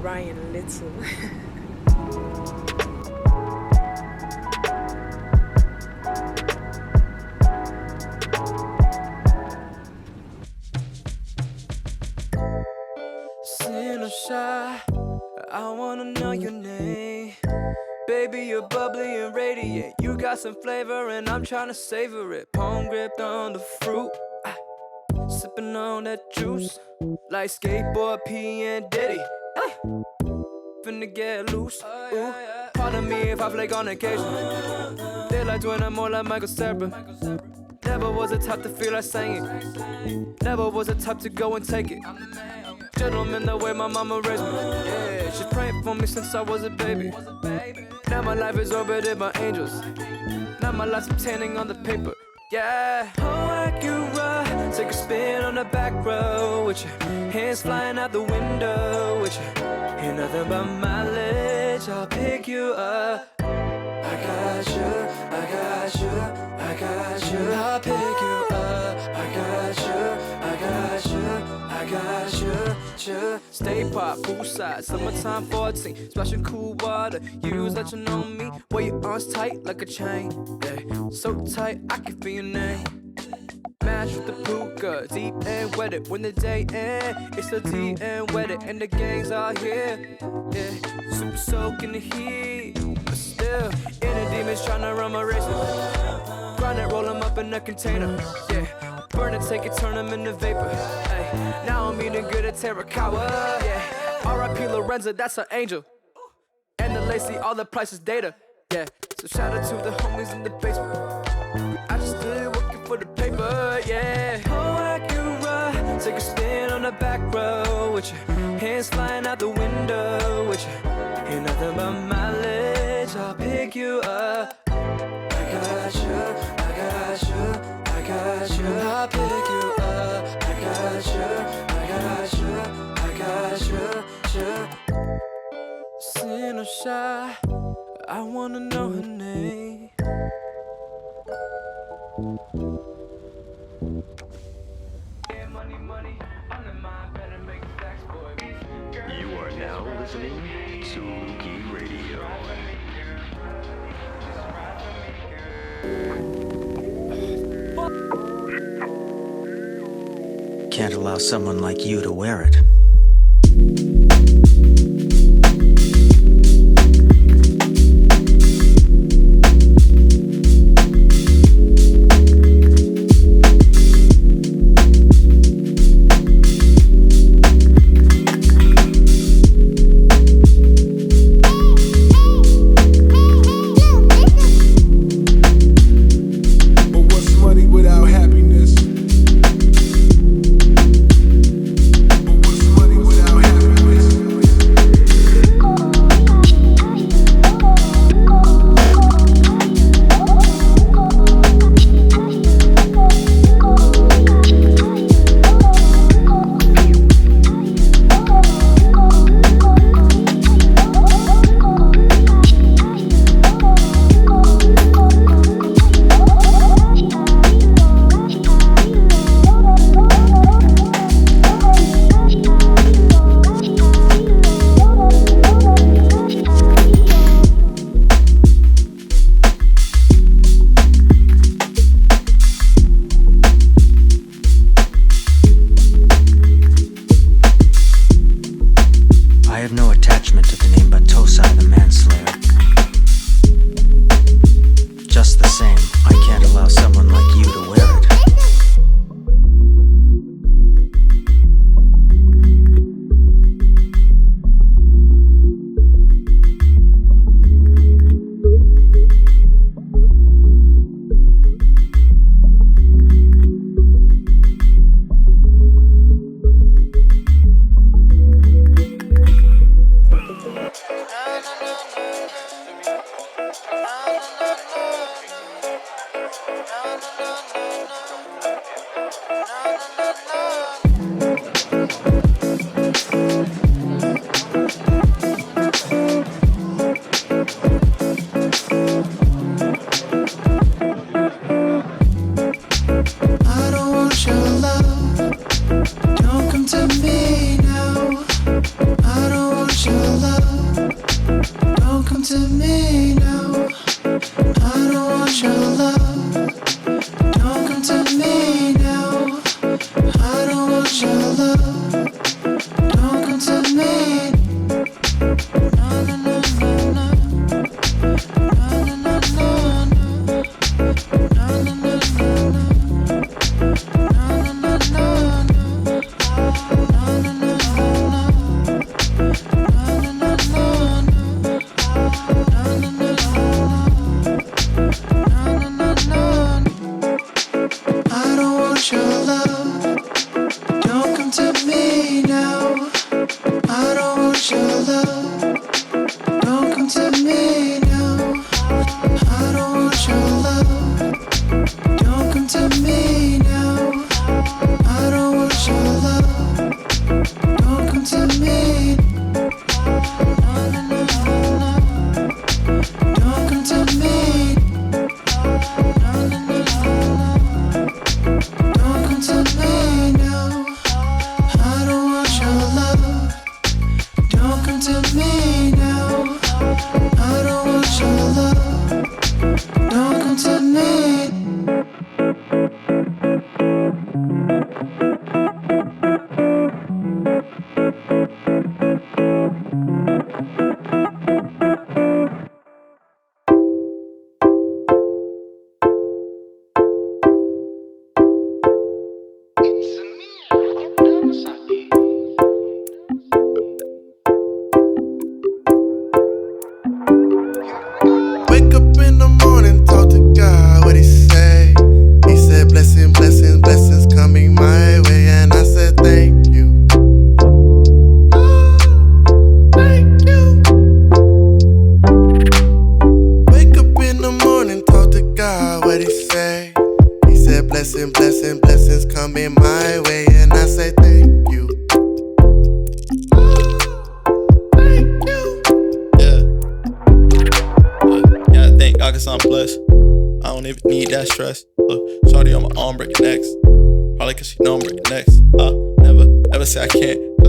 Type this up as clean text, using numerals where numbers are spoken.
Ryan Little. Sin or shy, I wanna know your name. Baby, you're bubbly and radiant. You got some flavor and I'm tryna savor it. Palm gripped on the fruit, sipping on that juice. Like skateboard P and Diddy, finna get loose. Ooh, pardon me if I flake on occasion. They like twin, I'm more like Michael Sarah. Never was the type to feel like singing. Never was the type to go and take it. Gentleman, the way my mama raised me. Yeah, she's praying for me since I was a baby. Now my life is orbited by angels. Now my life's obtaining on the paper. Yeah, oh, Acura, take a spin on the back row with your hands flying out the window with you. Ain't nothing but mileage, I'll pick you up. I got you, I got you, I got you. I'll pick you up. I got you, I got you, I got you. Stay pop, poolside, summertime 14. Splashing cool water, use let you know me. Wear your arms tight like a chain. Yeah, so tight I can feel your name. Match with the puka, deep and wetted. When the day ends, it's so deep and wetted. And the gangs are here, yeah. Super soak in the heat, but still, inner demons tryna run my races. Grind it, roll them up in a container, yeah. Burn it, take it, turn them into vapor. Ay, now I'm eating good at Terracotta, yeah. R.I.P. Lorenza, that's an angel. And the Lacey, all the price is data, yeah. So shout out to the homies in the basement. I just still working for the paper, yeah. Oh, Acura, take a spin on the back row with your hands flying out the window with you. Ain't nothing but mileage, I'll pick you up. I got you, I got you, I got you. I'll pick you up. I got you, I got you, I got you. Sin or shy, I wanna know her name. You are now listening to Lukey Radio. Can't allow someone like you to wear it. I have no attachment to the name Batosai the manslayer. Just the same, I can't allow someone like you to wear it. come to me now. I don't want your love. Don't come to me now. I don't want your love. Don't come to me. No, no, no, no, no. No, no, no, no, no. No, no, no, no, no. No, no, no, no, no. No, no, no, no. I don't want your love. Don't come to me now. I don't want your love. Don't come to me now. I don't want your love. Don't come to me now. I don't want your love. Don't come to me. No, no, no, no. Don't come to me. No, no, no, no. Don't come to me now. I don't want your love. Don't come to me now. I don't want your love. Don't come to me. Wake up in the morning, talk to God, what he say? He said, blessings, blessings, blessings coming my way, and I said, thank you. Thank you. Wake up in the morning, talk to God, what he say? He said, blessings, blessings, blessings coming my way, and I said, thank you. Thank you. Yeah, I think I guess I'm blessed. I don't even need that stress. Look, shorty on my arm breaking necks. Probably cause she know I'm breaking necks. I never say I can't.